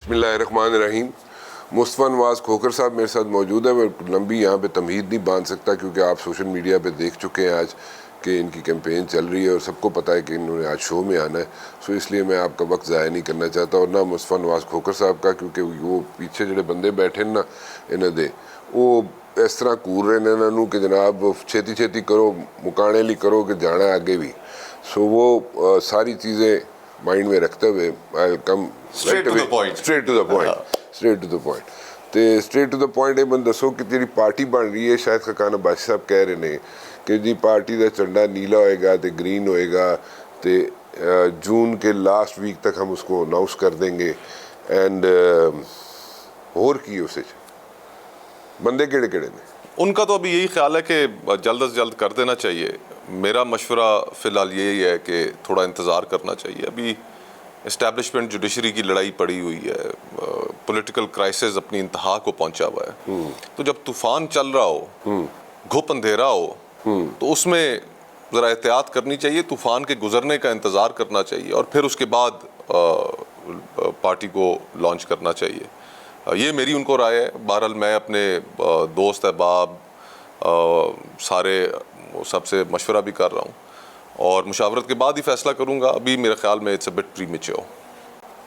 بسم اللہ الرحمن الرحیم. مصطفیٰ نواز کھوکھر صاحب میرے ساتھ موجود ہے. میں لمبی یہاں پہ تمہید نہیں باندھ سکتا کیونکہ آپ سوشل میڈیا پہ دیکھ چکے ہیں آج کہ ان کی کیمپین چل رہی ہے اور سب کو پتہ ہے کہ انہوں نے آج شو میں آنا ہے. سو اس لیے میں آپ کا وقت ضائع نہیں کرنا چاہتا اور نہ مصطفیٰ نواز کھوکھر صاحب کا, کیونکہ وہ پیچھے جڑے بندے بیٹھے نا انہوں دے وہ اس طرح کور رہے ہیں انہوں کہ جناب چھیتی چھیتی کرو مکانے لی کرو کہ جانا ہے آگے بھی. سو وہ ساری چیزیں مائنڈ میں رکھتے ہوئے Straight to the point. Straight to the point. تے اسٹریٹ ٹو دا پوائنٹ یہ من دسو کہ تیری پارٹی بن رہی ہے. شاید خاکان عباسی صاحب کہہ رہے ہیں کہ جی پارٹی دا جھنڈا نیلا ہوئے گا تے گرین ہوئے گا تے جون کے لاسٹ ویک تک ہم اس کو اناؤنس کر دیں گے. اینڈ اور کی اسے بندے کیڑے کیڑے نے ان کا تو ابھی یہی خیال ہے کہ جلد از جلد کر دینا چاہیے. میرا مشورہ فی الحال یہی ہے کہ تھوڑا انتظار کرنا چاہیے. ابھی اسٹیبلشمنٹ جوڈیشری کی لڑائی پڑی ہوئی ہے, پولیٹیکل کرائسس اپنی انتہا کو پہنچا ہوا ہے. تو جب طوفان چل رہا ہو, گھپ اندھیرا ہو, تو اس میں ذرا احتیاط کرنی چاہیے, طوفان کے گزرنے کا انتظار کرنا چاہیے اور پھر اس کے بعد پارٹی کو لانچ کرنا چاہیے. یہ میری ان کو رائے ہے. بہرحال میں اپنے دوست احباب سارے سب سے مشورہ بھی کر رہا ہوں اور مشاورت کے بعد ہی فیصلہ کروں گا. ابھی میرے خیال میں اٹس اے بٹ پری میچور.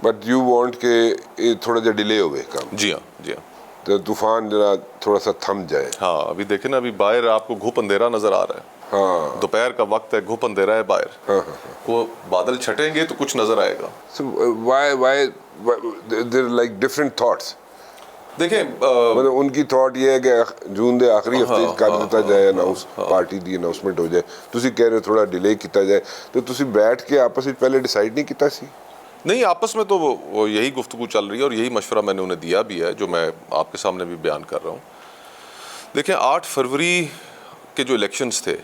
بٹ یو وانٹ کہ تھوڑا جا ڈیلے ہوئے کام. جی ہاں, جی ہاں. تو طوفان ذرا تھوڑا سا تھم جائے. ہاں ابھی دیکھیں نا, ابھی باہر آپ کو گھپ اندھیرا نظر آ رہا ہے. ہاں دوپہر کا وقت ہے, گھپ اندھیرا ہے باہر. وہ بادل چھٹیں گے تو کچھ نظر آئے گا. So why there are like different thoughts. دیکھیں مطلب ان کی تھاٹ یہ ہے کہ جون دے آخری ہفتے کر دیتا جائے اناؤنس, پارٹی دی اناؤنسمنٹ ہو جائے. تسی کہہ رہے تھوڑا ڈیلے کیتا جائے, تو تسی بیٹھ کے آپس میں پہلے ڈیسائیڈ نہیں کیتا سی؟ نہیں, آپس میں تو وہ یہی گفتگو چل رہی ہے اور یہی مشورہ میں نے انہیں دیا بھی ہے جو میں آپ کے سامنے بھی بیان کر رہا ہوں. دیکھیں 8 فروری کے جو الیکشنز تھے,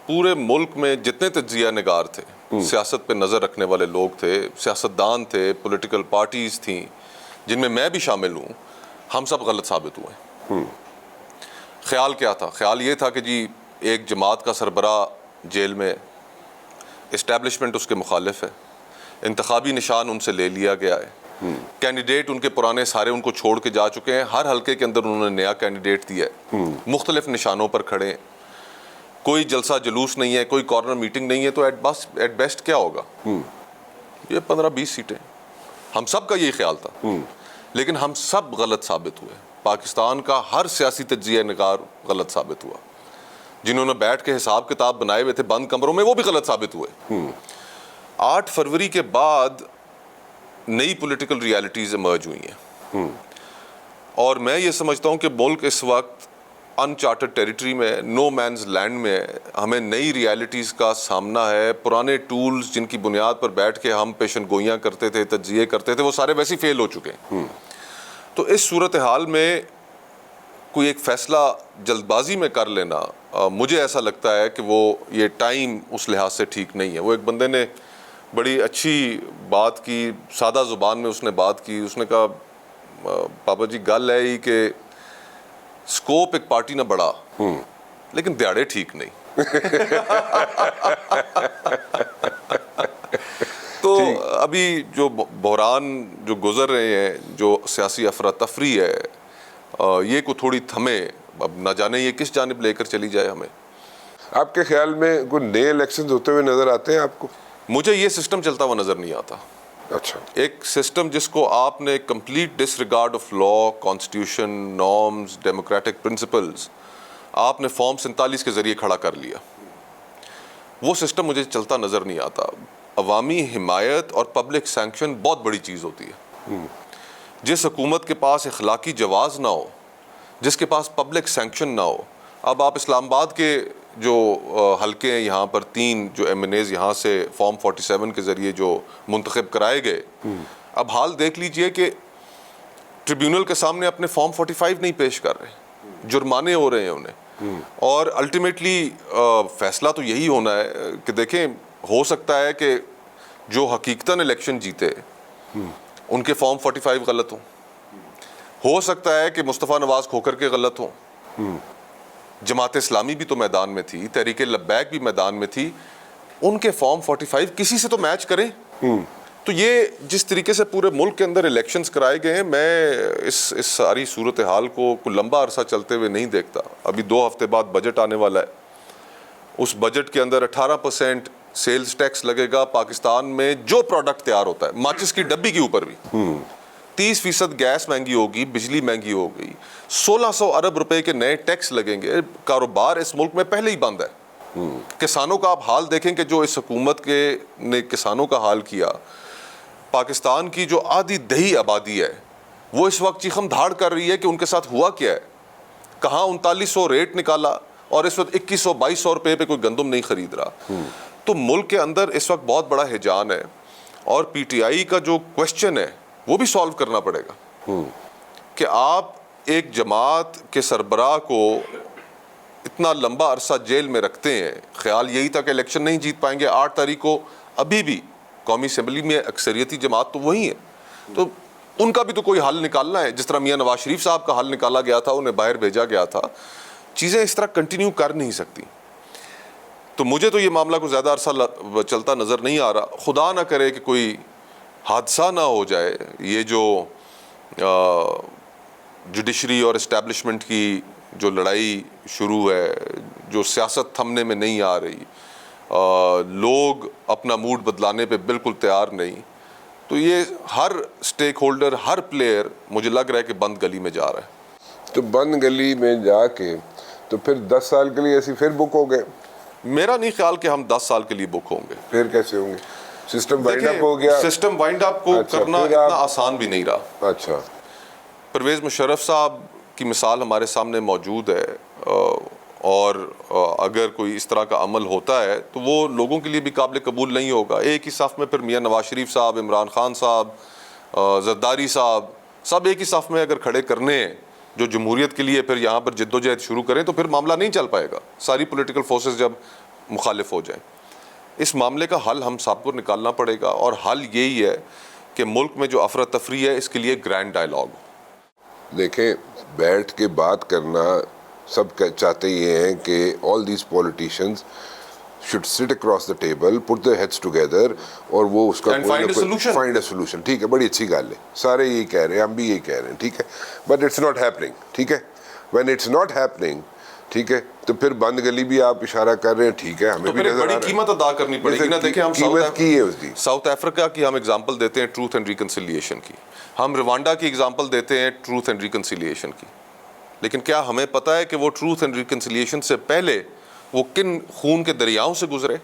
پورے ملک میں جتنے تجزیہ نگار تھے, سیاست پہ نظر رکھنے والے لوگ تھے, سیاستدان تھے, پولیٹیکل پارٹیز تھیں جن میں میں بھی شامل ہوں, ہم سب غلط ثابت ہوئے. خیال کیا تھا؟ خیال یہ تھا کہ جی ایک جماعت کا سربراہ جیل میں, اسٹیبلشمنٹ اس کے مخالف ہے, انتخابی نشان ان سے لے لیا گیا ہے, کینڈیڈیٹ ان کے پرانے سارے ان کو چھوڑ کے جا چکے ہیں, ہر حلقے کے اندر انہوں نے نیا کینڈیڈیٹ دیا ہے, مختلف نشانوں پر کھڑے ہیں, کوئی جلسہ جلوس نہیں ہے, کوئی کارنر میٹنگ نہیں ہے. تو ایٹ بیسٹ کیا ہوگا؟ یہ 15-20 سیٹیں. ہم سب کا یہی خیال تھا, لیکن ہم سب غلط ثابت ہوئے. پاکستان کا ہر سیاسی تجزیہ نگار غلط ثابت ہوا. جنہوں نے بیٹھ کے حساب کتاب بنائے ہوئے تھے بند کمروں میں, وہ بھی غلط ثابت ہوئے. 8 فروری کے بعد نئی پولیٹیکل ریالٹیز ایمرج ہوئی ہیں اور میں یہ سمجھتا ہوں کہ ملک اس وقت انچارٹڈ ٹیریٹری میں, نو مینز لینڈ میں. ہمیں نئی ریالٹیز کا سامنا ہے. پرانے ٹولز جن کی بنیاد پر بیٹھ کے ہم پیشن گوئیاں کرتے تھے, تجزیے کرتے تھے, وہ سارے ویسے فیل ہو چکے ہیں. تو اس صورتحال میں کوئی ایک فیصلہ جلد بازی میں کر لینا, مجھے ایسا لگتا ہے کہ وہ یہ ٹائم اس لحاظ سے ٹھیک نہیں ہے. وہ ایک بندے نے بڑی اچھی بات کی, سادہ زبان میں اس نے بات کی. اس نے کہا پاپا جی گل ہے ہی کہ سکوپ ایک پارٹی نہ بڑا, لیکن دیہڑے ٹھیک نہیں. تو ابھی جو بحران جو گزر رہے ہیں, جو سیاسی افراتفری ہے, یہ کو تھوڑی تھمے. اب نہ جانے یہ کس جانب لے کر چلی جائے ہمیں. آپ کے خیال میں کوئی نئے الیکشنز ہوتے ہوئے نظر آتے ہیں آپ کو؟ مجھے یہ سسٹم چلتا ہوا نظر نہیں آتا. اچھا, ایک سسٹم جس کو آپ نے complete disregard of law, constitution, norms, democratic principles آپ نے فارم 47 کے ذریعے کھڑا کر لیا, وہ سسٹم مجھے چلتا نظر نہیں آتا. عوامی حمایت اور پبلک سینکشن بہت بڑی چیز ہوتی ہے. جس حکومت کے پاس اخلاقی جواز نہ ہو, جس کے پاس پبلک سینکشن نہ ہو. اب آپ اسلام آباد کے جو حلقے ہیں یہاں پر 3 جو ایم این ایز یہاں سے فارم 47 کے ذریعے جو منتخب کرائے گئے, اب حال دیکھ لیجئے کہ ٹریبیونل کے سامنے اپنے فارم 45 نہیں پیش کر رہے, جرمانے ہو رہے ہیں انہیں. اور الٹیمیٹلی فیصلہ تو یہی ہونا ہے کہ دیکھیں, ہو سکتا ہے کہ جو حقیقتاً الیکشن جیتے ان کے فارم 45 غلط ہوں, ہو سکتا ہے کہ مصطفیٰ نواز کھوکھر کے غلط ہوں, جماعت اسلامی بھی تو میدان میں تھی, تحریک لبیک بھی میدان میں تھی, ان کے فارم 45 کسی سے تو میچ کریں. تو یہ جس طریقے سے پورے ملک کے اندر الیکشنز کرائے گئے ہیں، میں اس ساری صورتحال کو کوئی لمبا عرصہ چلتے ہوئے نہیں دیکھتا. ابھی 2 ہفتے بعد بجٹ آنے والا ہے. اس بجٹ کے اندر 18% سیلز ٹیکس لگے گا پاکستان میں جو پروڈکٹ تیار ہوتا ہے، ماچس کی ڈبی کے اوپر بھی. 30% گیس مہنگی ہوگی، بجلی مہنگی ہوگی، 1600 ارب روپے کے نئے ٹیکس لگیں گے. کاروبار اس ملک میں پہلے ہی بند ہے. کسانوں کا آپ حال دیکھیں کہ جو اس حکومت کے نے کسانوں کا حال کیا. پاکستان کی جو آدھی دہی آبادی ہے وہ اس وقت چیخم دھاڑ کر رہی ہے کہ ان کے ساتھ ہوا کیا ہے. کہاں 3900 ریٹ نکالا اور اس وقت 2100-2200 روپے پہ کوئی گندم نہیں خرید رہا. تو ملک کے اندر اس وقت بہت بڑا ہیجان ہے، اور پی ٹی آئی کا جو کوشچن ہے وہ بھی سالو کرنا پڑے گا کہ آپ ایک جماعت کے سربراہ کو اتنا لمبا عرصہ جیل میں رکھتے ہیں. خیال یہی تھا کہ الیکشن نہیں جیت پائیں گے. 8 تاریخ کو ابھی بھی قومی اسمبلی میں اکثریتی جماعت تو وہی ہے، تو ان کا بھی تو کوئی حل نکالنا ہے. جس طرح میاں نواز شریف صاحب کا حل نکالا گیا تھا، انہیں باہر بھیجا گیا تھا. چیزیں اس طرح کنٹینیو کر نہیں سکتی. تو مجھے تو یہ معاملہ کو زیادہ عرصہ چلتا نظر نہیں آ رہا. خدا نہ کرے کہ کوئی حادثہ نہ ہو جائے. یہ جو جوڈیشری اور اسٹیبلشمنٹ کی جو لڑائی شروع ہے، جو سیاست تھمنے میں نہیں آ رہی، لوگ اپنا موڈ بدلانے پہ بالکل تیار نہیں، تو یہ ہر سٹیک ہولڈر، ہر پلیئر مجھے لگ رہا ہے کہ بند گلی میں جا رہا ہے. تو بند گلی میں جا کے تو پھر 10 سال کے لیے ایسی پھر بک ہو گئے؟ میرا نہیں خیال کہ ہم 10 سال کے لیے بک ہوں گے. پھر کیسے ہوں گے؟ سسٹم وائنڈ اپ ہو گیا. سسٹم وائنڈ اپ کو کرنا اتنا آسان بھی نہیں رہا. اچھا. پرویز مشرف صاحب کی مثال ہمارے سامنے موجود ہے، اور اگر کوئی اس طرح کا عمل ہوتا ہے تو وہ لوگوں کے لیے بھی قابل قبول نہیں ہوگا. ایک ہی صف میں پھر میاں نواز شریف صاحب، عمران خان صاحب، زرداری صاحب، سب ایک ہی صف میں اگر کھڑے کرنے ہیں جو جمہوریت کے لیے پھر یہاں پر جد و جہد شروع کریں تو پھر معاملہ نہیں چل پائے گا. ساری پولیٹیکل فورسز جب مخالف ہو جائیں. اس معاملے کا حل ہم سب کو نکالنا پڑے گا، اور حل یہی ہے کہ ملک میں جو افراتفری ہے اس کے لیے گرینڈ ڈائلاگ ہو. دیکھیں، بیٹھ کے بات کرنا سب چاہتے یہ ہیں کہ all these politicians should sit across the table, put their heads together, اور وہ اس کا find a solution. ٹھیک ہے، بڑی اچھی گل ہے. سارے یہی کہہ رہے ہیں، ہم بھی یہی کہہ رہے ہیں. ٹھیک ہے، بٹ اٹس ناٹ ہیپننگ. ٹھیک ہے، when it's not happening، ٹھیک ہے، تو پھر بند گلی بھی آپ اشارہ کر رہے ہیں. ٹھیک ہے، ہمیں بھی نظر آ رہا ہے. بڑی قیمت ادا کرنی پڑے گی نا. دیکھیں، ہم قیمت کی ہے اس کی. ساؤتھ افریقہ کی ہم ایگزامپل دیتے ہیں ٹروتھ اینڈ ریکنسیلیشن کی. ہم روانڈا کی ایگزامپل دیتے ہیں ٹروتھ اینڈ ریکنسیلیشن کی. لیکن کیا ہمیں پتہ ہے کہ وہ ٹروتھ اینڈ ریکنسیلیشن سے پہلے وہ کن خون کے دریاؤں سے گزرے؟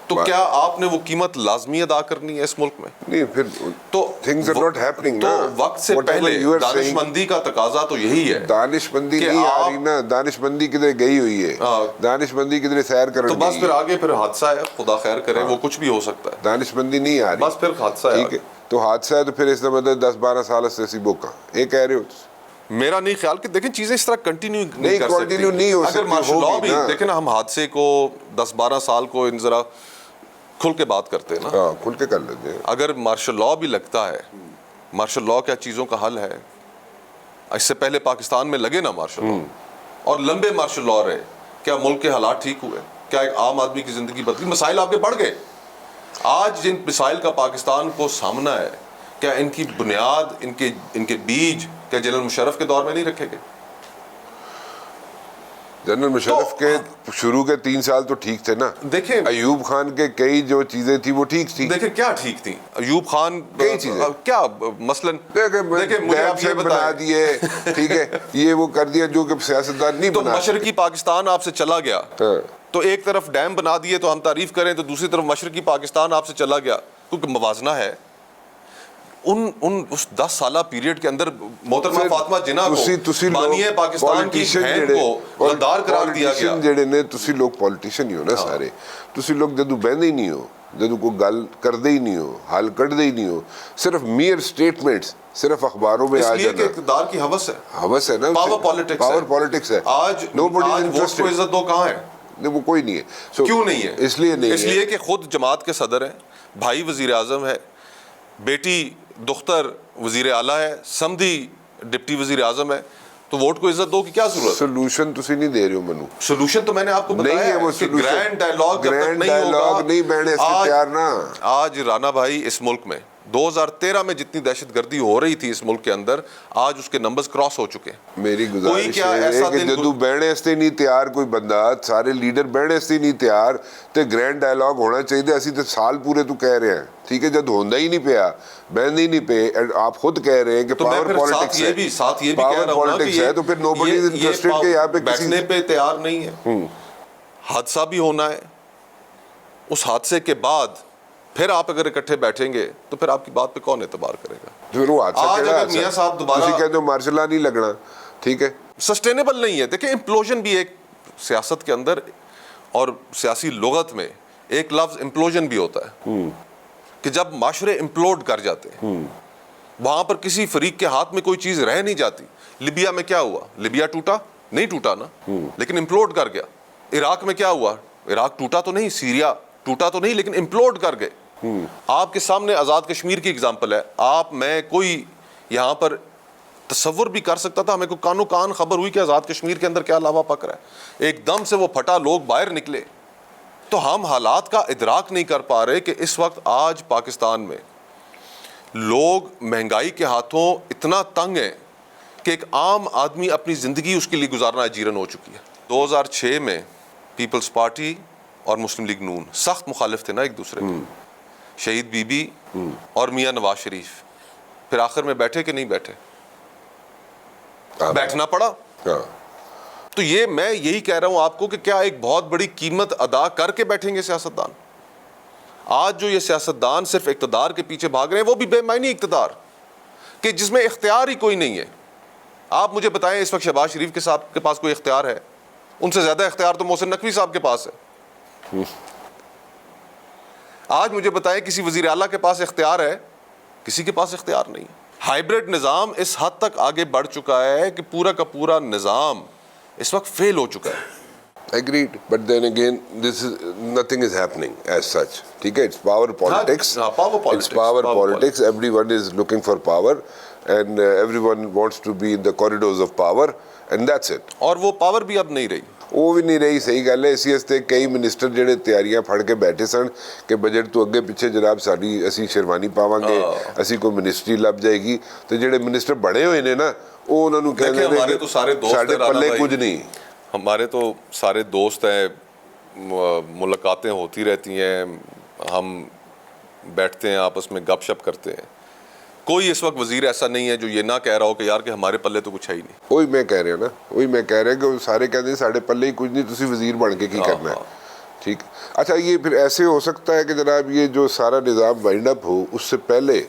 تو کیا آپ نے وہ قیمت لازمی ادا کرنی ہے اس ملک میں؟ نہیں، پھر تو things are not happening تو نا. وقت سے پہلے دانش مندی کا تقاضا تو یہی ہے. دانش مندی نہیں آ رہی نا. دانش مندی کدھر گئی ہوئی ہے. دانش مندی کدھر سیر کرنے. تو بس پھر آگے پھر حادثہ ہے، خدا خیر کرے، وہ کچھ بھی ہو سکتا ہے. دانش مندی نہیں آ رہی، بس پھر حادثہ ہے. ٹھیک ہے، تو حادثہ ہے تو پھر اس کا مطلب 10-12 سال سے ایسی بک یہ کہہ رہے ہو. میرا نہیں خیال کہ دیکھیں چیزیں اس طرح کنٹینیو نہیں کر سکتی. نہیں ہو اگر مارشل لاء بھی دیکھیں نا، ہم حادثے کو 10-12 سال کو ان ذرا کھل کے بات کرتے ہیں نا. ہاں، کھل کے کر لیتے ہیں. اگر مارشل لاء بھی لگتا ہے، مارشل لاء کیا چیزوں کا حل ہے؟ اس سے پہلے پاکستان میں لگے نا مارشل لاء، اور لمبے مارشل لاء رہے، کیا ملک کے حالات ٹھیک ہوئے؟ کیا ایک عام آدمی کی زندگی بدلی؟ مسائل آپ کے بڑھ گئے. آج جن مسائل کا پاکستان کو سامنا ہے، کیا ان کی بنیاد، ان کے بیج کیا جنرل مشرف کے دور میں نہیں رکھے گئے؟ جنرل مشرف کے شروع کے 3 سال تو ٹھیک تھے نا. دیکھیں ایوب خان کے کئی جو چیزیں تھی وہ ٹھیک تھی. دیکھیں کیا ٹھیک تھی. ایوب خان کئی چیزیں کیا مثلاً دیکھیں مجھے آپ یہ بنا دیے، ٹھیک ہے، یہ وہ کر دیا جو کہ سیاستدان نہیں بنا. تو مشرقی پاکستان آپ سے چلا گیا، تو ایک طرف ڈیم بنا دیے تو ہم تعریف کریں، تو دوسری طرف مشرقی پاکستان آپ سے چلا گیا، کیونکہ موازنہ ہے. اس 10 سالہ پیریڈ کے اندر محترمہ فاطمہ جناح کو بانی پاکستان کی بہن کو غدار قرار دیا گیا. جڑے نے تسی لوگ پولیٹیشن ہی ہو نا سارے، تسی لوگ جدو بہندے ہی نہیں ہو، جدو کوئی گل کردے ہی نہیں ہو، حل کردے ہی نہیں ہو، صرف میئر سٹیٹمنٹس، صرف اخباروں میں آ جانا. اس لیے کہ اقتدار کی ہوس ہے، ہوس ہے نا، پاور پالیٹکس ہے. آج ووٹ کو عزت دو کہاں ہے؟ وہ کوئی نہیں ہے. کیوں نہیں ہے؟ اس لیے نہیں ہے، اس لیے کہ خود جماعت کے صدر ہیں، بھائی وزیر اعظم ہے، بیٹی دختر وزیر اعلیٰ ہے، سمدھی ڈپٹی وزیر اعظم ہے. تو ووٹ کو عزت دو کی کیا ضرورت ہے؟ سولوشن تسی نہیں دے رہے ہو منو. سولوشن تو میں نے آپ کو بتایا نہیں ہے وہ کہ گرینڈ ڈائیلاگ جب تک نہیں ہوگا. نہیں بہنے اس کے تیار نہ. آج رانا بھائی اس ملک میں 2013 میں جتنی دہشت گردی ہو رہی تھی اس ملک کے اندر, آج اس کے نمبرز کراس ہو چکے ہیں. میری گزارش ہے کہ جدو بہنے استے نہیں تیار کوئی بندہ, سارے لیڈر بہنے استے نہیں تیار تے گرینڈ ڈائیلاگ ہونا چاہیے. اسی تے سال پورے تو کہہ رہے ہیں, ٹھیک ہے, جد ہوندا ہی نہیں پیا, بہن ہی نہیں پے, آپ خود کہہ رہے ہیں کہ پاور پالیٹکس ہے, ساتھ یہ بھی کہہ رہا ہوں کہ ہے, تو پھر نوبڈی از انٹرسٹڈ کہ یہاں پہ بیٹھنے پہ تیار نہیں ہے. حادثہ بھی ہونا ہے, اس حادثے کے بعد پھر آپ اگر اکٹھے بیٹھیں گے تو پھر آپ کی بات پہ کون اعتبار کرے گا؟ پھر وہ آج اگر میاں صاحب دوبارہ تسی کہتے ہو مارشل لا نہیں لگنا, ٹھیک ہے, سسٹینیبل نہیں ہے. دیکھیں امپلوژن بھی ایک سیاست کے اندر اور سیاسی لغت میں ایک لفظ امپلوژن بھی ہوتا ہے کہ جب معاشرے امپلوڈ کر جاتے ہیں, وہاں پر کسی فریق کے ہاتھ میں کوئی چیز رہ نہیں جاتی. لیبیا میں کیا ہوا؟ لیبیا ٹوٹا نہیں, ٹوٹا نا, لیکن امپلوڈ کر گیا. عراق میں کیا ہوا؟ عراق ٹوٹا تو نہیں, سیریا ٹوٹا تو نہیں, لیکن امپلوڈ کر گئے. آپ کے سامنے آزاد کشمیر کی اگزامپل ہے. آپ میں کوئی یہاں پر تصور بھی کر سکتا تھا, ہمیں کو کانوں کان خبر ہوئی کہ آزاد کشمیر کے اندر کیا لاوا پک رہا ہے, ایک دم سے وہ پھٹا, لوگ باہر نکلے. تو ہم حالات کا ادراک نہیں کر پا رہے کہ اس وقت آج پاکستان میں لوگ مہنگائی کے ہاتھوں اتنا تنگ ہیں کہ ایک عام آدمی اپنی زندگی اس کے لیے گزارنا اجیرن ہو چکی ہے. 2006 میں پیپلز پارٹی اور مسلم لیگ نون سخت مخالف تھے نا ایک دوسرے کے, شہید بی بی اور میاں نواز شریف, پھر آخر میں بیٹھے کہ نہیں بیٹھے؟ بیٹھنا پڑا. تو یہ میں یہی کہہ رہا ہوں آپ کو کہ کیا ایک بہت بڑی قیمت ادا کر کے بیٹھیں گے سیاستدان؟ آج جو یہ سیاستدان صرف اقتدار کے پیچھے بھاگ رہے ہیں, وہ بھی بے معنی اقتدار کہ جس میں اختیار ہی کوئی نہیں ہے. آپ مجھے بتائیں اس وقت شہباز شریف کے پاس کوئی اختیار ہے؟ ان سے زیادہ اختیار تو محسن نقوی صاحب کے پاس ہے. آج مجھے بتائیں کسی وزیر اعلیٰ کے پاس اختیار ہے؟ کسی کے پاس اختیار نہیں. ہائیبرڈ نظام اس حد تک آگے بڑھ چکا ہے کہ پورا کا پورا نظام اس وقت فیل ہو چکا ہے. Agreed, but then again, nothing is happening as such. ٹھیک ہے, it's power politics. It's power politics. Everyone is looking for power, and everyone wants to be in the corridors of power, and that's it. اور وہ power بھی اب نہیں رہی. وہ بھی نہیں رہی, صحیح گل ہے. اسی واسطے کئی منسٹر جڑے تیاریاں پھڑ کے بیٹھے سن کہ بجٹ تو اگے پیچھے جناب ساری اسی شیروانی پاواں گے, اسی کوئی منسٹری لب جائے گی. تو جڑے منسٹر بڑے ہوئے نے نا, وہ انہوں نے کہتے ہیں ہمارے تو سارے دوست ساڈے پلے کچھ نہیں. ہمارے تو سارے دوست ہیں, ملاقاتیں ہوتی رہتی ہیں, ہم بیٹھتے ہیں آپس میں گپ شپ کرتے ہیں. کوئی اس وقت وزیر ایسا نہیں ہے جو یہ نہ کہہ رہا ہو کہ یار کہ ہمارے پلے تو کچھ ہے ہی نہیں. وہی میں کہہ رہا ہوں نا, وہی میں کہہ رہا کہ سارے کہتے ہیں ساڈے پلے ہی کچھ نہیں, تسی وزیر بن کے کی کرنا ہے. ٹھیک, اچھا یہ پھر ایسے ہو سکتا ہے کہ جناب یہ جو سارا نظام وائنڈ اپ ہو, اس سے پہلے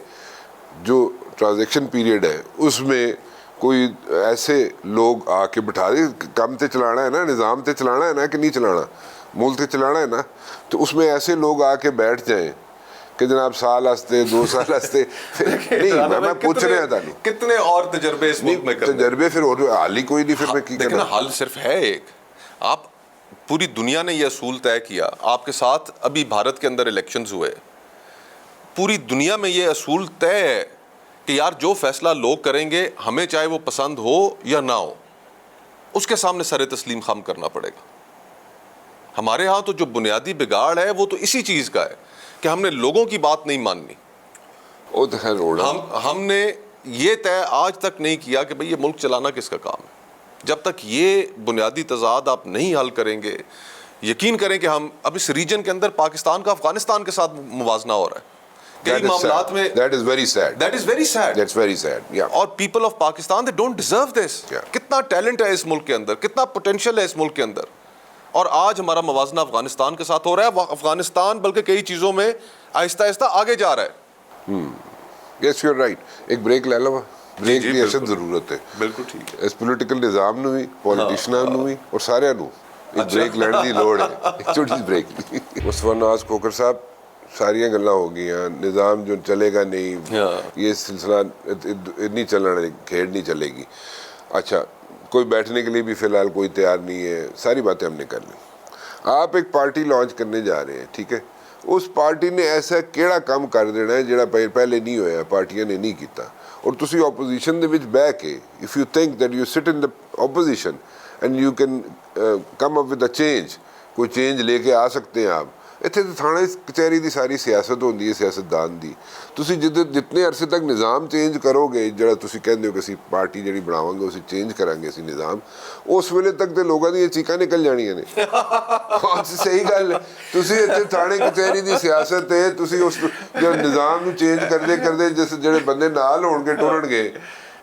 جو ٹرانزیکشن پیریڈ ہے اس میں کوئی ایسے لوگ آ کے بٹھا دیں, کم تے چلانا ہے نا, نظام تے چلانا ہے نا کہ نہیں چلانا, ملک تے چلانا ہے نا, تو اس میں ایسے لوگ آ کے بیٹھ جائیں کہ جناب سال ہستے 2 سال ہستے. نہیں میں پوچھ رہا تھا کتنے اور تجربے اس ملک میں کرنے, تجربے پھر حال ہی کوئی نہیں. پھر میں کی کرنا, حل صرف ہے ایک. آپ پوری دنیا نے یہ اصول طے کیا, آپ کے ساتھ ابھی بھارت کے اندر الیکشنز ہوئے, پوری دنیا میں یہ اصول طے ہے کہ یار جو فیصلہ لوگ کریں گے, ہمیں چاہے وہ پسند ہو یا نہ ہو, اس کے سامنے سر تسلیم خم کرنا پڑے گا. ہمارے ہاں تو جو بنیادی بگاڑ ہے وہ تو اسی چیز کا ہے کہ ہم نے لوگوں کی بات نہیں ماننی. ہم نے یہ طے آج تک نہیں کیا کہ بھئی یہ ملک چلانا کس کا کام ہے. جب تک یہ بنیادی تضاد آپ نہیں حل کریں گے, یقین کریں کہ ہم اب اس ریجن کے اندر پاکستان کا افغانستان کے ساتھ موازنہ ہو رہا ہے کئی معاملات میں. That is very sad. That is very sad. That's very sad. Yeah. اور people of Pakistan they don't deserve this. کتنا ٹیلنٹ ہے اس ملک کے اندر, کتنا پوٹینشیل ہے اس ملک کے اندر, اور آج ہمارا موازنہ افغانستان کے ساتھ ہو رہا ہے. افغانستان بلکہ کئی چیزوں میں آہستہ آہستہ آگے جا رہا ہے. Yes, you're right. ایک بریک لے لو, بریک کی اشد ضرورت ہے. بالکل ٹھیک ہے. اس پولیٹیکل نظام نو بھی, پولیٹیشناں نو بھی, اور سارے نو ایک بریک لینے دی لوڑ ہے, ایک چھوٹی سی بریک. مصطفیٰ نواز کھوکھر صاحب, ساریاں گلاں ہو گئیاں, نظام جو چلے گا نہیں, یہ سلسلہ نہیں چلنا, کھیڑ نہیں چلے گی. اچھا, کوئی بیٹھنے کے لیے بھی فی الحال کوئی تیار نہیں ہے, ساری باتیں ہم نے کر لی. آپ ایک پارٹی لانچ کرنے جا رہے ہیں, ٹھیک ہے, اس پارٹی نے ایسا کیڑا کام کر دینا ہے جڑا پہلے نہیں ہویا, پارٹیاں نے نہیں کیتا. ਔਰ ਤੁਸੀਂ ਆਪੋਜੀਸ਼ਨ ਦੇ ਵਿੱਚ ਬਹਿ ਕੇ if you think that you sit in the opposition and you can come up with a change, ਕੋਈ ਚੇਂਜ ਲੈ ਕੇ ਆ ਸਕਦੇ ਆ ਆਪ। ਇੱਥੇ ਤਾਂ ਥਾਣੇ ਕਚਹਿਰੀ ਦੀ ਸਾਰੀ ਸਿਆਸਤ ਹੁੰਦੀ ਹੈ, ਸਿਆਸਤਦਾਨ ਦੀ। ਤੁਸੀਂ ਜਿਤਨੇ ਅਰਸੇ ਤੱਕ ਨਿਜ਼ਾਮ ਚੇਂਜ ਕਰੋਗੇ, ਜਿਹੜਾ ਤੁਸੀਂ ਕਹਿੰਦੇ ਹੋ ਕਿ ਅਸੀਂ ਪਾਰਟੀ ਜਿਹੜੀ ਬਣਾਵਾਂਗੇ ਅਸੀਂ ਚੇਂਜ ਕਰਾਂਗੇ ਅਸੀਂ ਨਿਜ਼ਾਮ, ਉਸ ਵੇਲੇ ਤੱਕ ਤੇ ਲੋਕਾਂ ਦੀਆਂ ਚੀਕਾਂ ਨਿਕਲ ਜਾਣੀਆਂ ਨੇ। ਸਹੀ ਗੱਲ ਹੈ। ਤੁਸੀਂ ਇੱਥੇ ਥਾਣੇ ਕਚਹਿਰੀ ਦੀ ਸਿਆਸਤ ਹੈ, ਤੁਸੀਂ ਉਸ ਜੋ ਨਿਜ਼ਾਮ ਨੂੰ ਚੇਂਜ ਕਰਦੇ ਕਰਦੇ ਜਿਹੜੇ ਬੰਦੇ ਨਾਲ ਹੋਣਗੇ ਟੁਰਨਗੇ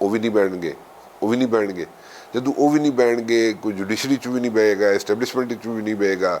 ਉਹ ਵੀ ਨਹੀਂ ਬੈਠਣਗੇ, ਜਦੋਂ ਉਹ ਵੀ ਨਹੀਂ ਬੈਠਣਗੇ, ਕੋਈ ਜੁਡੀਸ਼ਰੀ ਚ ਵੀ ਨਹੀਂ ਬੈਠੇਗਾ, ਐਸਟੈਬਲਿਸ਼ਮੈਂਟ ਚ ਵੀ ਨਹੀਂ ਬੈਠੇਗਾ।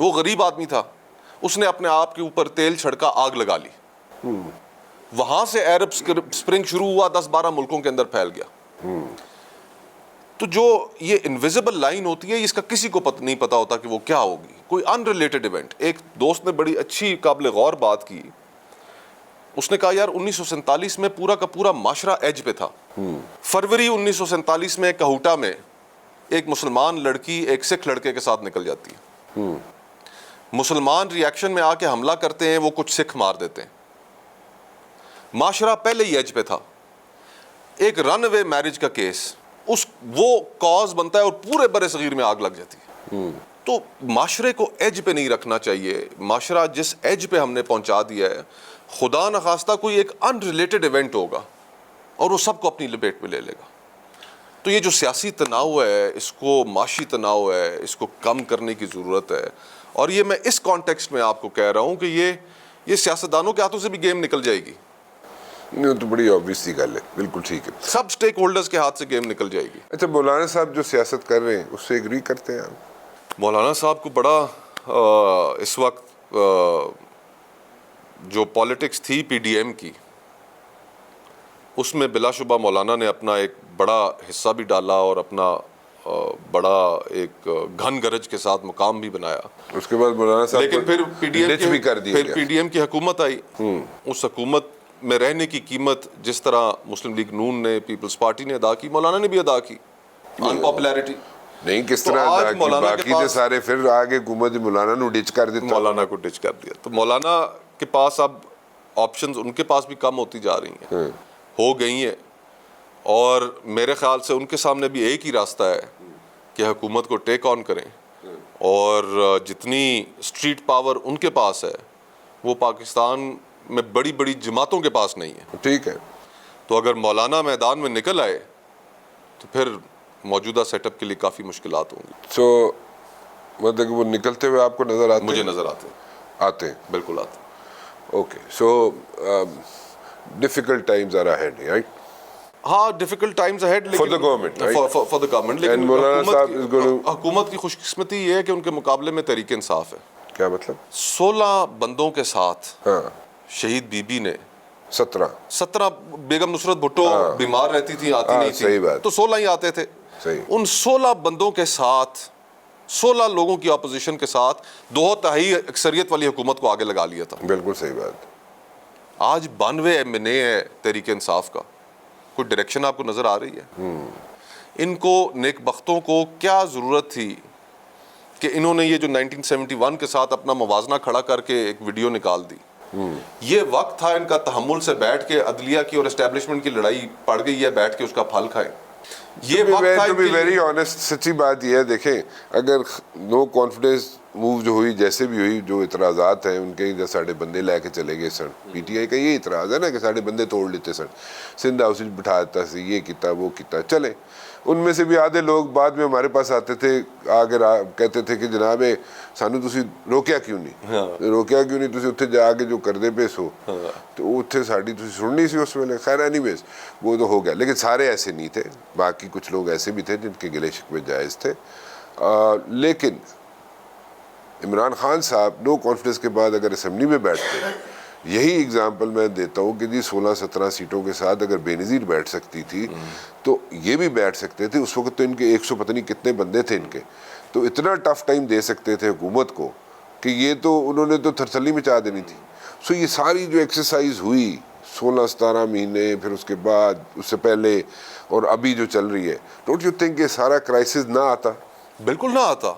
وہ غریب آدمی تھا, اس نے اپنے آپ کے اوپر تیل چھڑکا, آگ لگا لی, وہاں سے عرب سپرنگ شروع ہوا, 10-12 ملکوں کے اندر پھیل گیا. تو جو یہ انویزیبل لائن ہوتی ہے, اس کا کسی کو نہیں پتا ہوتا کہ وہ کیا ہوگی, کوئی ان ریلیٹڈ ایونٹ. ایک دوست نے بڑی اچھی قابل غور بات کی, اس نے کہا یار 1947 میں پورا کا پورا معاشرہ ایج پہ تھا. فروری 1947 میں کہوٹا میں ایک مسلمان لڑکی ایک سکھ لڑکے کے ساتھ نکل جاتی ہے. مسلمان ریاکشن میں آ کے حملہ کرتے ہیں, وہ کچھ سکھ مار دیتے ہیں. معاشرہ پہلے ہی ایج پہ تھا. ایک رن اوے میرج کا کیس, وہ کاز بنتا ہے اور پورے برے صغیر میں آگ لگ جاتی ہے. تو معاشرے کو ایج پہ نہیں رکھنا چاہیے. معاشرہ جس ایج پہ ہم نے پہنچا دیا ہے, خدا نخواستہ کوئی ایک ان ریلیٹڈ ایونٹ ہوگا اور وہ سب کو اپنی لپیٹ میں لے لے گا. تو یہ جو سیاسی تناؤ ہے, اس کو معاشی تناؤ ہے, اس کو کم کرنے کی ضرورت ہے. اور یہ میں اس کانٹیکسٹ میں آپ کو کہہ رہا ہوں کہ یہ سیاستدانوں کے ہاتھوں سے بھی گیم نکل جائے گی. نہیں, تو بڑی آبویس سی گل ہے, بالکل ٹھیک ہے. سب سٹیک ہولڈرز کے ہاتھ سے گیم نکل جائے گی. اچھا, مولانا صاحب جو سیاست کر رہے ہیں اس سے ایگری کرتے ہیں آپ؟ مولانا صاحب کو بڑا اس وقت جو پالیٹکس تھی پی ڈی ایم کی, اس میں بلا شبہ مولانا نے اپنا ایک بڑا حصہ بھی ڈالا اور اپنا بڑا ایک گھن گرج کے ساتھ مقام بھی بنایا. اس کے بعد مولانا صاحب لیکن پھر پی ڈی ایم کی حکومت آئی. اس حکومت میں رہنے کی قیمت جس طرح مسلم لیگ نون نے, پیپلز پارٹی نے ادا کی, مولانا نے بھی ادا کی. ان پاپولیرٹی نہیں, کس طرح ادا کی؟ باقی تو سارے پھر آگے حکومت مولانا کو ڈچ کر دیتا, مولانا کو ڈچ کر دیا. تو مولانا کے پاس اب آپشنز ان کے پاس بھی کم ہوتی جا رہی ہیں, ہو گئی ہیں. اور میرے خیال سے ان کے سامنے بھی ایک ہی راستہ ہے کہ حکومت کو ٹیک آن کریں, اور جتنی اسٹریٹ پاور ان کے پاس ہے وہ پاکستان میں بڑی بڑی جماعتوں کے پاس نہیں ہے. ٹھیک ہے. تو اگر مولانا میدان میں نکل آئے تو پھر موجودہ سیٹ اپ کے لیے کافی مشکلات ہوں گی. سو مطلب کہ وہ نکلتے ہوئے آپ کو نظر آتے ہیں؟ مجھے نظر آتے ہیں. بالکل آتے ہیں. Okay, so difficult times are ahead, right? ہاں, difficult times ahead, for the government, for the government. لیکن مولانا صاحب حکومت کی خوش قسمتی یہ ہے کہ ان کے مقابلے میں تحریک انصاف ہے. کیا مطلب؟ 16 بندوں کے ساتھ ہاں, شہید بی بی نے 17 بیگم نصرت بھٹو بیمار رہتی تھی, آتی نہیں تھی, صحیح بات, تو 16 ہی آتے تھے. صحیح. ان 16 بندوں کے ساتھ, 16 لوگوں کی اپوزیشن کے ساتھ 2/3 اکثریت والی حکومت کو آگے لگا لیا تھا. بالکل صحیح بات. آج 92 MNA ہے تحریک انصاف کا. کوئی ڈائریکشن آپ کو نظر آ رہی ہے؟ ان کو نیک بختوں کو کیا ضرورت تھی کہ انہوں نے یہ جو 1971 کے ساتھ اپنا موازنہ کھڑا کر کے ایک ویڈیو نکال دی. یہ وقت تھا ان کا تحمل سے بیٹھ کے عدلیہ کی اور اسٹیبلشمنٹ کی لڑائی پڑ گئی ہے, بیٹھ کے اس کا پھل کھائیں. یہ وقت تھا. ٹو بی ویری آنیسٹ, سچی بات یہ ہے, دیکھیں اگر نو کانفیڈنس موو جو ہوئی, جیسے بھی ہوئی, جو اعتراضات ہیں ان کے, ساڑھے بندے لے کے چلے گئے سن. پی ٹی آئی کا یہ اعتراض ہے نا کہ ساڑھے بندے توڑ لیتے سن, سندھ ہاؤس بٹھا دیتا سی, یہ کیتا وہ کیتا. چلے, ان میں سے بھی آدھے لوگ بعد میں ہمارے پاس آتے تھے, آگے کہتے تھے کہ جناب سانو تسی روکیا کیوں نہیں, تسی اتنے جا کے جو کردے پے سو, تو اتنے ساڑی تسی سننی سی اس ویلے. خیر اینی ویز وہ تو ہو گیا, لیکن سارے ایسے نہیں تھے. باقی کچھ لوگ ایسے بھی تھے جن کے گلے شکوے جائز تھے. لیکن عمران خان صاحب نو کانفیڈنس کے بعد اگر اسمبلی میں بیٹھتے, یہی اگزامپل میں دیتا ہوں کہ جی 16-17 سیٹوں کے ساتھ اگر بے نظیر بیٹھ سکتی تھی تو یہ بھی بیٹھ سکتے تھے. اس وقت تو ان کے 100 پتہ نہیں کتنے بندے تھے ان کے, تو اتنا ٹف ٹائم دے سکتے تھے حکومت کو کہ یہ تو انہوں نے تو تھرتھلی مچا دینی تھی. سو یہ ساری جو ایکسرسائز ہوئی 16-17 مہینے, پھر اس کے بعد اس سے پہلے اور ابھی جو چل رہی ہے, ڈونٹ یو تھنک یہ سارا کرائسس نہ آتا؟ بالکل نہ آتا.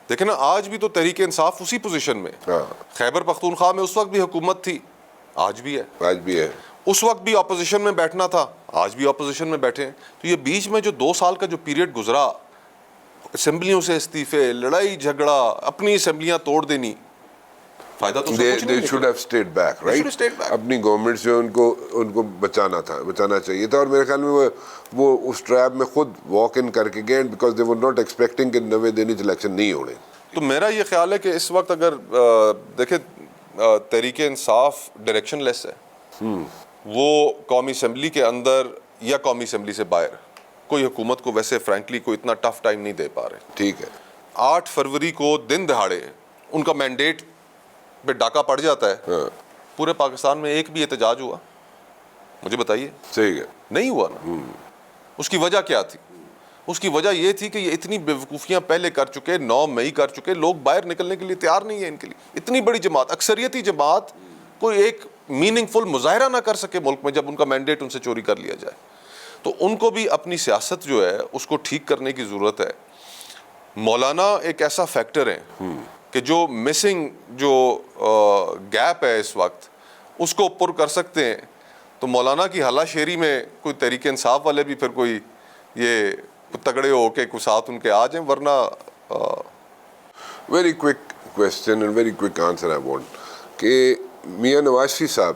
دیکھیں نا, آج بھی تو تحریک انصاف اسی پوزیشن میں. خیبر پختونخوا میں اس وقت بھی حکومت تھی, آج بھی ہے. اس وقت بھی اپوزیشن میں بیٹھنا تھا, آج بھی اپوزیشن میں بیٹھے ہیں. تو یہ بیچ میں جو 2 سال کا جو پیریڈ گزرا, اسمبلیوں سے استعفے, لڑائی جھگڑا, اپنی اسمبلیاں توڑ دینی, فائدہ تو they should have stayed back, right? اپنی گورنمنٹ سے ان کو بچانا چاہیے تھا. اور میرے خیال میں وہ اس ٹریپ میں خود واک ان کر کے گئے, because they were not expecting کہ 90 دن الیکشن نہیں ہونے. تو میرا یہ خیال ہے کہ اس وقت اگر دیکھیں تحریک انصاف ڈائریکشن لیس ہے, وہ قومی اسمبلی کے اندر یا قومی اسمبلی سے باہر کوئی حکومت کو ویسے فرینکلی کوئی اتنا ٹف ٹائم نہیں دے پا رہے. ٹھیک ہے. 8 فروری کو دن دہاڑے ان کا مینڈیٹ پہ ڈاکہ پڑ جاتا ہے, پورے پاکستان میں ایک بھی احتجاج ہوا؟ مجھے بتائیے. صحیح ہے, نہیں ہوا نا. اس کی وجہ کیا تھی؟ اس کی وجہ یہ تھی کہ یہ اتنی بیوقوفیاں پہلے کر چکے, 9 مئی کر چکے, لوگ باہر نکلنے کے لیے تیار نہیں ہیں ان کے لیے. اتنی بڑی جماعت, اکثریتی جماعت, کوئی ایک میننگ فل مظاہرہ نہ کر سکے ملک میں جب ان کا مینڈیٹ ان سے چوری کر لیا جائے. تو ان کو بھی اپنی سیاست جو ہے اس کو ٹھیک کرنے کی ضرورت ہے. مولانا ایک ایسا فیکٹر ہے کہ جو مسنگ جو گیپ ہے اس وقت اس کو پر کر سکتے ہیں. تو مولانا کی حلا شیری میں کوئی تحریک انصاف والے بھی پھر کوئی یہ تگڑے ہو کے کوئی ساتھ ان کے آ جائیں, ورنہ very quick question and very quick answer I want کہ میاں نواز شریف صاحب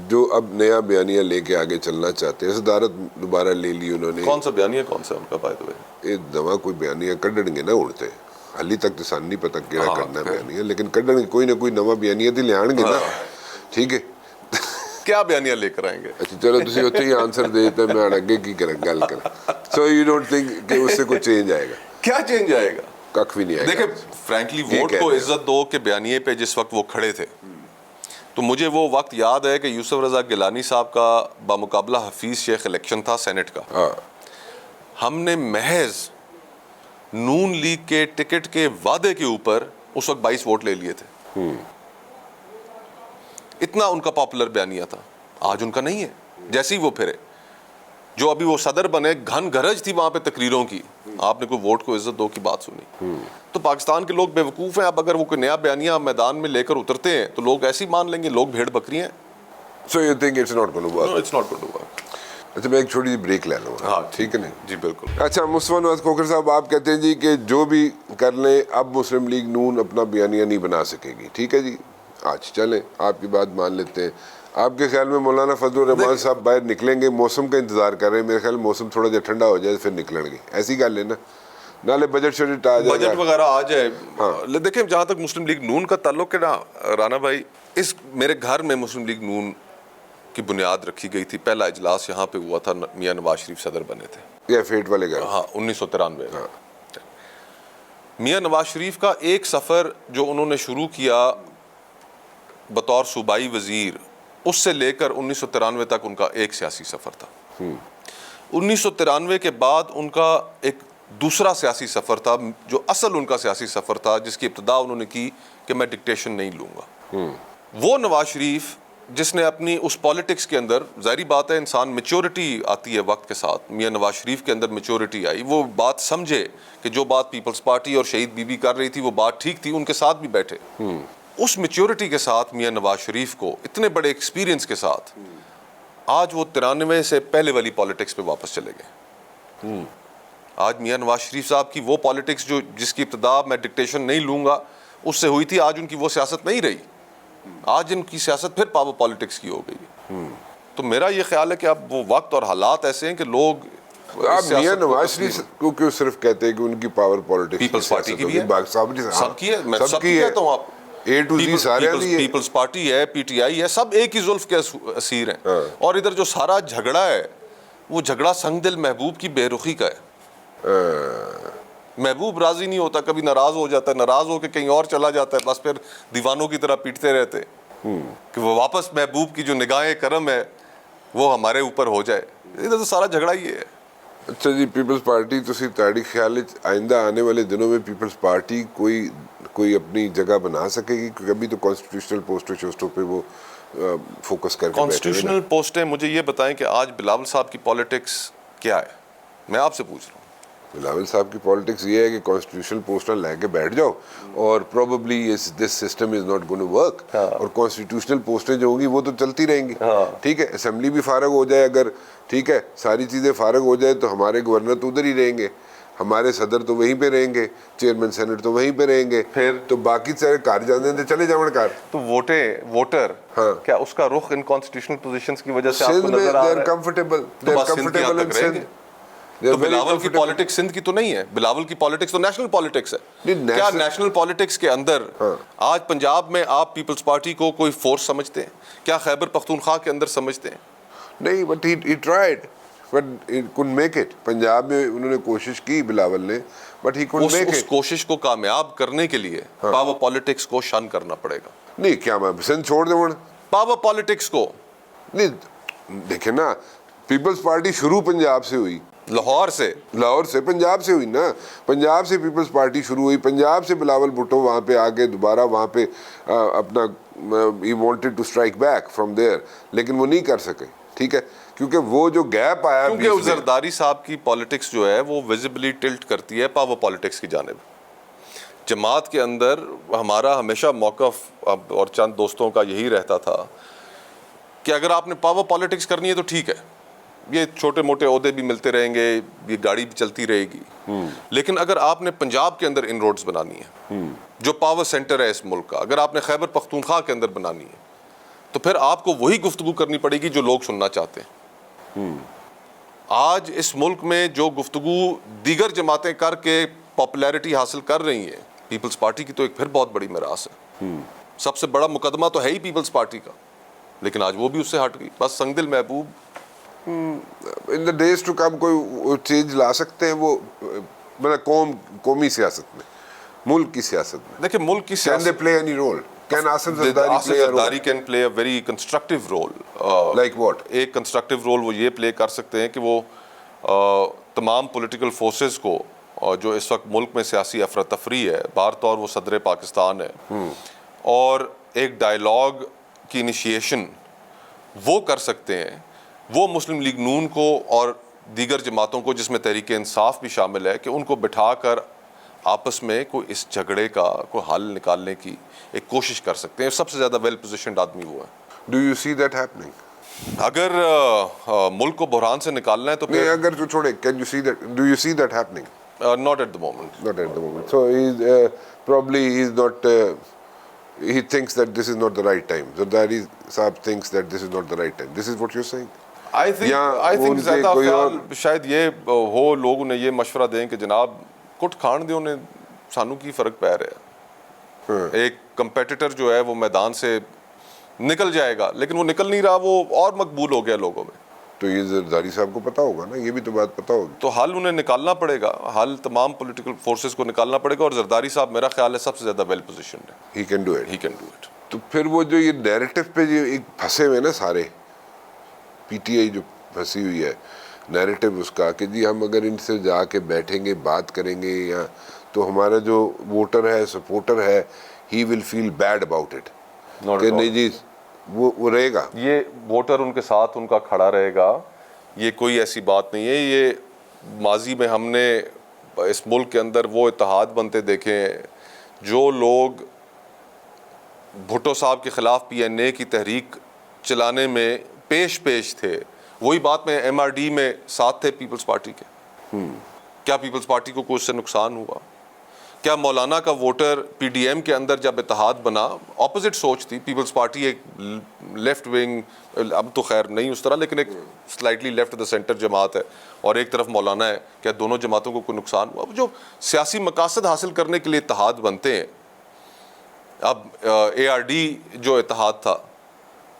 جو اب نیا بیانیہ لے کے آگے چلنا چاہتے ہیں, صدارت دوبارہ لے لی انہوں نے. کون سا بیانیہ, کون سا ان کا بائی دا وے؟ یہ دوا کوئی بیانیہ کڈن گے نا اڑتے ਹਾਲੀ ਤੱਕ ਤਾਂ ਸਾਨੂੰ ਨਹੀਂ ਪਤਾ ਕਿਹੜਾ ਕਰਨਾ بیانیہ, لیکن ਕੱਢਣਗੇ ਕੋਈ ਨਾ ਕੋਈ ਨਵਾਂ بیانیہ ਤੇ ਲਿਆਣਗੇ ਨਾ. ਠੀਕ ਹੈ, کیا بیانیہ لے کر آئیں گے؟ اچھا چلو تسی ਉੱਥੇ ਹੀ ਆਨਸਰ ਦੇ ਦਿੱਤਾ, ਮੈਂ ਹੁਣ ਅੱਗੇ ਕੀ ਕਰਾਂ ਗੱਲ ਕਰਾਂ. سو یو ڈونٹ تھنک کہ اس سے کوئی چینج آئے گا؟ کیا چینج آئے گا؟ کخ بھی نہیں آئے گا. دیکھیں فرینکلی ووٹ کو عزت دو کہ بیانیے پہ جس وقت وہ کھڑے تھے, تو مجھے وہ وقت یاد ہے کہ یوسف رضا گیلانی صاحب کا بامقابلہ حفیظ شیخ الیکشن تھا سینٹ کا. ہم نے محض نون لیگ کے ٹکٹ کے وعدے کے اوپر اس وقت 22 ووٹ لے لیے تھے. اتنا ان کا پاپولر بیانیہ تھا. آج ان کا نہیں ہے. جیسے ہی وہ پھرے, جو ابھی وہ صدر بنے, گھن گرج تھی وہاں پہ تقریروں کی, آپ نے کوئی ووٹ کو عزت دو کی بات سنی. تو پاکستان کے لوگ بیوقوف ہیں. اب اگر وہ کوئی نیا بیانیہ میدان میں لے کر اترتے ہیں تو لوگ ایسے ہی مان لیں گے لوگ بھیڑ بکری ہیں. So you think it's not gonna work? No, it's not going to work. اچھا میں ایک چھوٹی سی بریک لے لوں. ہاں ٹھیک ہے نا جی بالکل. اچھا مصطفیٰ نواز کھوکھر صاحب, آپ کہتے ہیں جی کہ جو بھی کر لیں اب مسلم لیگ نون اپنا بیانیہ نہیں بنا سکے گی. ٹھیک ہے جی, آج چلیں آپ کی بات مان لیتے ہیں. آپ کے خیال میں مولانا فضل الرحمان صاحب باہر نکلیں گے, موسم کا انتظار کر رہے ہیں, میرے خیال موسم تھوڑا جا ٹھنڈا ہو جائے پھر نکلیں گے, ایسی گل ہے نا, نالے بجٹ شجٹ آ جائے, بجٹ وغیرہ آ جائے. دیکھیں جہاں تک مسلم لیگ نون کا تعلق ہے نا رانا بھائی, اس میرے گھر میں مسلم لیگ نون کی بنیاد رکھی گئی تھی. پہلا اجلاس یہاں پہ ہوا تھا, میاں نواز شریف صدر بنے تھے. یہ فیٹ والے گھر, ہاں 1993 میں. میاں نواز شریف کا ایک سفر جو انہوں نے شروع کیا بطور صوبائی وزیر, اس سے لے کر 1993 تک ان کا ایک سیاسی سفر تھا. 1993 کے بعد ان کا ایک دوسرا سیاسی سفر تھا جو اصل ان کا سیاسی سفر تھا, جس کی ابتدا انہوں نے کی کہ میں ڈکٹیشن نہیں لوں گا. وہ نواز شریف جس نے اپنی اس پالیٹکس کے اندر, ظاہری بات ہے انسان میچورٹی آتی ہے وقت کے ساتھ, میاں نواز شریف کے اندر میچورٹی آئی. وہ بات سمجھے کہ جو بات پیپلز پارٹی اور شہید بی بی کر رہی تھی وہ بات ٹھیک تھی, ان کے ساتھ بھی بیٹھے. اس میچورٹی کے ساتھ میاں نواز شریف کو, اتنے بڑے ایکسپیرینس کے ساتھ, آج وہ 93 سے پہلے والی پالیٹکس پہ واپس چلے گئے. آج میاں نواز شریف صاحب کی وہ پالیٹکس جو جس کی ابتدا میں ڈکٹیشن نہیں لوں گا اس سے ہوئی تھی, آج ان کی وہ سیاست نہیں رہی. آج ان کی سیاست پھر پاور پالیٹکس کی ہو گئی. تو میرا یہ خیال ہے کہ اب وہ وقت اور حالات ایسے ہیں کہ لوگ, آپ میاں نواز شریف کو کیوں صرف کہتے ہیں کہ ان کی پاور پالیٹکس پیپلز پارٹی کی بھی ہے, سب کی ہے, میں سب کی کہتا ہوں. آپ اے ٹو زی سارے پیپلز پارٹی ہے, پی ٹی آئی ہے, سب ایک ہی زلف کے اسیر ہیں. اور ادھر جو سارا جھگڑا ہے وہ جھگڑا سنگ دل محبوب کی بے رخی کا ہے. محبوب راضی نہیں ہوتا, کبھی ناراض ہو جاتا ہے, ناراض ہو کے کہیں اور چلا جاتا ہے, بس پھر دیوانوں کی طرح پیٹتے رہتے کہ وہ واپس محبوب کی جو نگاہ کرم ہے وہ ہمارے اوپر ہو جائے. ادھر تو سارا جھگڑا ہی ہے. اچھا جی, پیپلز پارٹی تسی تہاڈی خیال آئندہ آنے والے دنوں میں پیپلز پارٹی کوئی اپنی جگہ بنا سکے گی؟ کیونکہ ابھی تو کانسٹیٹیوشنل پوسٹوں پہ وہ فوکس کر کے کانسٹیٹیوشنل پوسٹیں. مجھے یہ بتائیں کہ آج بلاول صاحب کی پالیٹکس کیا ہے, میں آپ سے پوچھ رہا ہوں. بلاول صاحب کی پالیٹکس یہ ہے کہ کانسٹیٹیوشنل پوسٹر لے کے بیٹھ جاؤ اور probably this system is not gonna work, اور کانسٹیٹیوشنل پوسٹیں جو ہوں گی وہ تو چلتی رہیں گی. ٹھیک ہے, اسمبلی بھی فارغ ہو جائے اگر, ٹھیک ہے, ساری چیزیں فارغ ہو جائے تو ہمارے گورنر تو ادھر ہی رہیں گے, ہمارے صدر تو وہیں پہ رہیں گے, چیئرمین سینٹ تو وہیں پہ رہیں گے, پھر تو باقی سارے کار جانے تھے چلے جاؤں کار. تو ووٹر کیا اس کا رخ ان کانسٹیٹیوشنل پوزیشنز کی وجہ سے آپ کو نظر آ رہا ہے؟ کمفرٹیبل تو بلاول کی پالیٹکس سندھ کی تو نہیں ہے, بلاول کی پالیٹکس تو نیشنل پالیٹکس ہے. کیا نیشنل پالیٹکس کے اندر آج پنجاب میں آپ پیپلز پارٹی کو کوئی فورس سمجھتے ہیں؟ کیا خیبر پختونخوا کے اندر سمجھتے ہیں؟ نہیں, but he tried. But it couldn't make it. Punjab میں انہوں نے کوشش کی بلاول نے, بٹ ہی couldn't make اس it. کوشش کو کامیاب کرنے کے لیے پاور پالیٹکس کو شن کرنا پڑے گا. نہیں کیا میں سندھ چھوڑ دوں, پاور پالیٹکس کو نہیں دیکھیں نا, پیپلز پارٹی شروع پنجاب سے ہوئی, لاہور سے پنجاب سے ہوئی نا, پنجاب سے پیپلز پارٹی شروع ہوئی, پنجاب سے بلاول بھٹو وہاں پہ آگے دوبارہ وہاں پہ اپنا he wanted to strike back from there, لیکن وہ نہیں کر سکے. ٹھیک ہے, کیونکہ وہ جو گیپ آیا, کیونکہ زرداری صاحب کی پالیٹکس جو ہے وہ ویزیبلی ٹلٹ کرتی ہے پاور پالیٹکس کی جانب. جماعت کے اندر ہمارا ہمیشہ موقف اور چند دوستوں کا یہی رہتا تھا کہ اگر آپ نے پاور پالیٹکس کرنی ہے تو ٹھیک ہے, یہ چھوٹے موٹے عہدے بھی ملتے رہیں گے, یہ گاڑی بھی چلتی رہے گی, لیکن اگر آپ نے پنجاب کے اندر ان روڈز بنانی ہے جو پاور سینٹر ہے اس ملک کا, اگر آپ نے خیبر پختونخوا کے اندر بنانی ہے, تو پھر آپ کو وہی گفتگو کرنی پڑے گی جو لوگ سننا چاہتے ہیں. آج اس ملک میں جو گفتگو دیگر جماعتیں کر کے پاپولیرٹی حاصل کر رہی ہیں, پیپلز پارٹی کی تو ایک پھر بہت بڑی میراث ہے. سب سے بڑا مقدمہ تو ہے ہی پیپلز پارٹی کا, لیکن آج وہ بھی اس سے ہٹ گئی. بس سنگ دل محبوب ان دا ڈیز ٹو کم کوئی چینج لا سکتے ہیں وہ, مطلب قومی سیاست میں, ملک کی سیاست میں. دیکھیں ملک کی Can سیاست, they play any role? Can Asim Zardari Asif play a role? Zardari can play a very constructive role. Like what? ایک کنسٹرکٹیو رول وہ یہ پلے کر سکتے ہیں کہ وہ تمام پولیٹیکل فورسز کو جو اس وقت ملک میں سیاسی افراتفری ہے, بہر طور وہ صدر پاکستان ہے, اور ایک ڈائیلاگ کی انیشیشن وہ کر سکتے ہیں. وہ مسلم لیگ نون کو اور دیگر جماعتوں کو جس میں تحریک انصاف بھی شامل ہے, کہ ان کو بٹھا کر آپس میں کوئی اس جھگڑے کا کوئی حل نکالنے کی ایک کوشش کر سکتے ہیں. سب سے زیادہ ویل پوزیشنڈ آدمی وہ ہے. Do you see that happening? اگر ملک کو بحران سے نکالنا ہے تو نہیں, اگر جو چھوڑے, can you see that? Do you see that happening? not at the moment. Not at the moment. So he's not. He thinks that this is not the right time. Zardari Saab thinks that this is not the right time. This is what you're saying? I think زیادہ خیال شاید یہ ہو, لوگ انہیں یہ مشورہ دیں کہ جناب کٹ کھان دے, انہیں سانو کی فرق پہ رہا ہے. ایک کمپیٹیٹر جو ہے وہ میدان سے نکل جائے گا, لیکن وہ نکل نہیں رہا, وہ اور مقبول ہو گیا لوگوں میں. تو یہ زرداری صاحب کو پتا ہوگا نا, یہ بھی تو بات پتا ہوگی. تو حل انہیں نکالنا پڑے گا, حل تمام پولیٹیکل فورسز کو نکالنا پڑے گا, اور زرداری صاحب میرا خیال ہے سب سے زیادہ ویل پوزیشنڈ ہے. He can do it. He can do it. تو پھر وہ جو یہ نیریٹو پہ جو ایک پھنسے ہوئے نا سارے, پی ٹی آئی جو پھنسی ہوئی ہے نیریٹو اس کا, کہ جی ہم اگر ان سے جا کے بیٹھیں گے بات کریں گے, یا تو ہمارا جو ووٹر ہے سپورٹر ہے, ہی ول فیل بیڈ اباؤٹ اٹ, کہ نہیں جی وہ رہے گا, یہ ووٹر ان کے ساتھ ان کا کھڑا رہے گا. یہ کوئی ایسی بات نہیں ہے. یہ ماضی میں ہم نے اس ملک کے اندر وہ اتحاد بنتے دیکھے ہیں جو لوگ بھٹو صاحب کے خلاف پی این اے کی تحریک چلانے میں پیش تھے, وہی بات میں ایم آر ڈی میں ساتھ تھے پیپلز پارٹی کے. کیا پیپلز پارٹی کو کوئی اس سے نقصان ہوا؟ کیا مولانا کا ووٹر پی ڈی ایم کے اندر جب اتحاد بنا, اپوزٹ سوچ تھی, پیپلز پارٹی ایک لیفٹ ونگ, اب تو خیر نہیں اس طرح, لیکن ایک سلائٹلی لیفٹ دا سینٹر جماعت ہے, اور ایک طرف مولانا ہے, کیا دونوں جماعتوں کو کوئی نقصان ہوا؟ جو سیاسی مقاصد حاصل کرنے کے لیے اتحاد بنتے ہیں. اب اے آر ڈی جو اتحاد تھا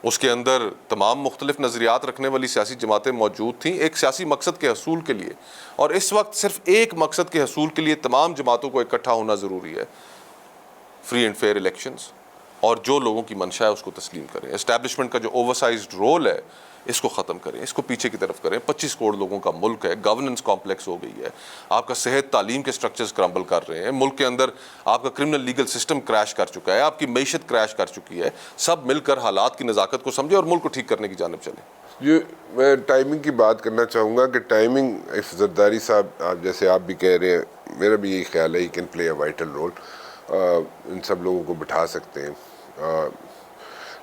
اس کے اندر تمام مختلف نظریات رکھنے والی سیاسی جماعتیں موجود تھیں ایک سیاسی مقصد کے حصول کے لیے, اور اس وقت صرف ایک مقصد کے حصول کے لیے تمام جماعتوں کو اکٹھا ہونا ضروری ہے, فری اینڈ فیئر الیکشنز, اور جو لوگوں کی منشا ہے اس کو تسلیم کریں. اسٹیبلشمنٹ کا جو اوور سائزڈ رول ہے اس کو ختم کریں, اس کو پیچھے کی طرف کریں. 25 کروڑ لوگوں کا ملک ہے, گورننس کمپلیکس ہو گئی ہے, آپ کا صحت تعلیم کے سٹرکچرز کرمبل کر رہے ہیں, ملک کے اندر آپ کا کرمنل لیگل سسٹم کریش کر چکا ہے, آپ کی معیشت کریش کر چکی ہے. سب مل کر حالات کی نزاکت کو سمجھیں اور ملک کو ٹھیک کرنے کی جانب چلیں. یہ میں ٹائمنگ کی بات کرنا چاہوں گا کہ ٹائمنگ زرداری صاحب آپ جیسے آپ بھی کہہ رہے ہیں, میرا بھی یہی خیال ہے, he can play a vital role, ان سب لوگوں کو بٹھا سکتے ہیں.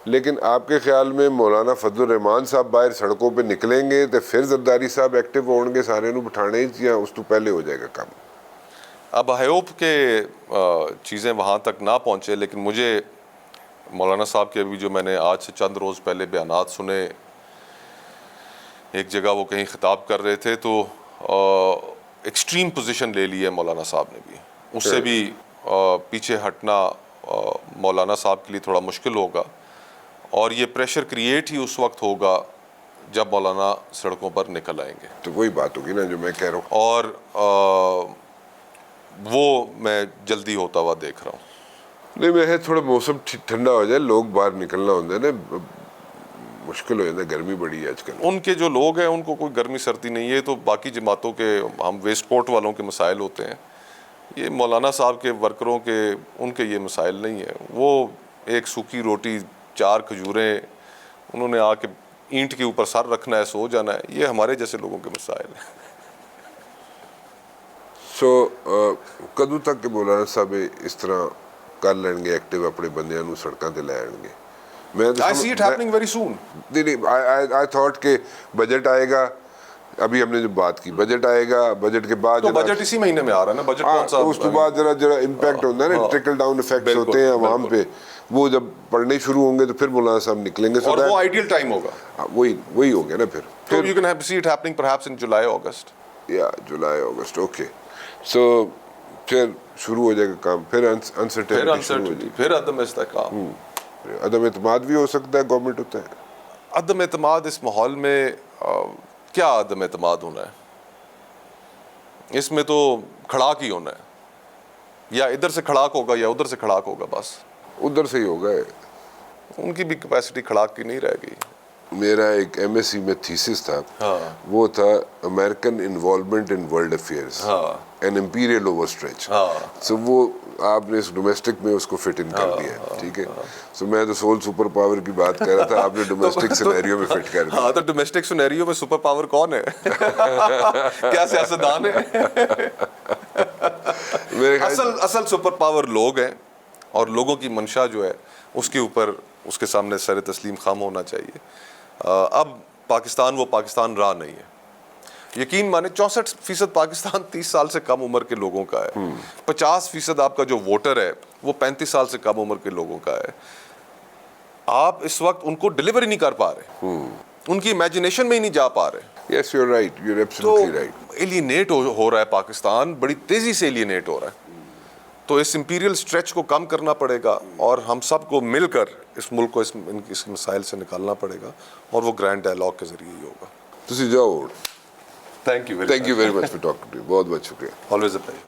لیکن آپ کے خیال میں مولانا فضل الرحمان صاحب باہر سڑکوں پہ نکلیں گے تو پھر زرداری صاحب ایکٹیو ہون گے سارے نو بٹھانے, یا اس تو پہلے ہو جائے گا کام؟ اب آئی ہوپ کہ چیزیں وہاں تک نہ پہنچے, لیکن مجھے مولانا صاحب کے ابھی جو میں نے آج سے چند روز پہلے بیانات سنے, ایک جگہ وہ کہیں خطاب کر رہے تھے تو ایکسٹریم پوزیشن لے لی ہے مولانا صاحب نے بھی. اس سے بھی پیچھے ہٹنا مولانا صاحب کے لیے تھوڑا مشکل ہوگا, اور یہ پریشر کریٹ ہی اس وقت ہوگا جب مولانا سڑکوں پر نکل آئیں گے. تو وہی بات ہوگی نا جو میں کہہ رہا ہوں. اور وہ میں جلدی ہوتا ہوا دیکھ رہا ہوں. نہیں میں تھوڑا موسم ٹھنڈا ہو جائے, لوگ باہر نکلنا ہوتا ہے نا, مشکل ہو جاتا ہے, گرمی بڑی ہے آج کل. ان کے جو لوگ ہیں ان کو کوئی گرمی سردی نہیں ہے, تو باقی جماعتوں کے ہم ویسٹ کوٹ والوں کے مسائل ہوتے ہیں, یہ مولانا صاحب کے ورکروں کے ان کے یہ مسائل نہیں ہیں. وہ ایک سوکھی روٹی 4 کھجوریں انہوں نے آ کے اینٹ کے اوپر سر رکھنا ہے, سو جانا ہے, یہ ہمارے جیسے لوگوں کے مسائل ہیں. سو کدوں تک کہ مولانا صاحب اس طرح کر لیں گے ایکٹیو اپنے بندیاں نو سڑکاں تے لے آن گے؟ میں I see it happening very soon. I thought کہ بجٹ آئے گا, ابھی ہم نے جو بات کی بجٹ آئے گا, بجٹ کے بعد تو بجٹ اسی مہینے میں آ رہا ہے نا, بجٹ کون سا اس کے بعد ذرا امپیکٹ ہوتا ہے نا, ٹرکل ڈاؤن افیکٹس ہوتے ہیں عوام پہ, وہ جب پڑھنے شروع ہوں گے تو پھر مولانا صاحب نکلیں گے. اور وہ آئیڈیل ٹائم ہوگا, وہی ہو گیا نا پھر. So you can see it happening perhaps in July, August. جولائی اگست, اوکے. سو پھر شروع ہو جائے گا کام, پھر انسرٹینٹی شروع ہو جائے گی, پھر عدم استحکام, عدم اعتماد بھی ہو سکتا ہے گورنمنٹ ہوتا ہے. عدم اعتماد اس ماحول میں کیا عدم اعتماد ہونا ہے؟ اس میں تو کھڑاک ہی ہونا ہے, یا ادھر سے کھڑاک ہوگا یا ادھر سے کھڑاک ہوگا, بس ادھر سے ہی ہوگا. ان کی بھی کیپیسٹی کھڑاک کی نہیں رہ گئی. میرا ایک ایم ایس سی میں تھیسس تھا, وہ تھا American involvement in world affairs, an imperial overstretch. So وہ آپ نے اس ڈومیسٹک میں اس کو فٹ ان کر دیا ہے, ٹھیک ہے. سو میں تو سول سپر پاور کی بات کر رہا تھا, آپ نے ڈومیسٹک سینیریو میں فٹ کر دیا. ہاں, تو ڈومیسٹک سینیریو میں سپر پاور کون ہے؟ کیا سیاستدان ہے؟ اصل سپر پاور لوگ ہیں, اور لوگوں کی منشا جو ہے اس کے اوپر اس کے سامنے سر تسلیم خم ہونا چاہیے. اب پاکستان وہ پاکستان رہا نہیں ہے. یقین مانے 64% پاکستان 30 سال سے کم عمر کے لوگوں کا ہے, 50% آپ کا جو ووٹر ہے وہ 35 سال سے کم عمر کے لوگوں کا ہے. آپ اس وقت ان کو ڈیلیور ہی نہیں کر پا رہے, ان کی امیجنیشن میں ہی نہیں جا پا رہے. Yes you are right, you are absolutely right. Alienate ہو رہا ہے پاکستان, بڑی تیزی سے ایلینیٹ ہو رہا ہے. تو اس امپیریل اسٹریچ کو کم کرنا پڑے گا, اور ہم سب کو مل کر اس ملک کو اس مسائل سے نکالنا پڑے گا, اور وہ گرینڈ ڈائلاگ کے ذریعے ہی ہوگا. تسی جاؤ. Thank you very much for talking to you. بہت بہت شکریہ. Always a pleasure.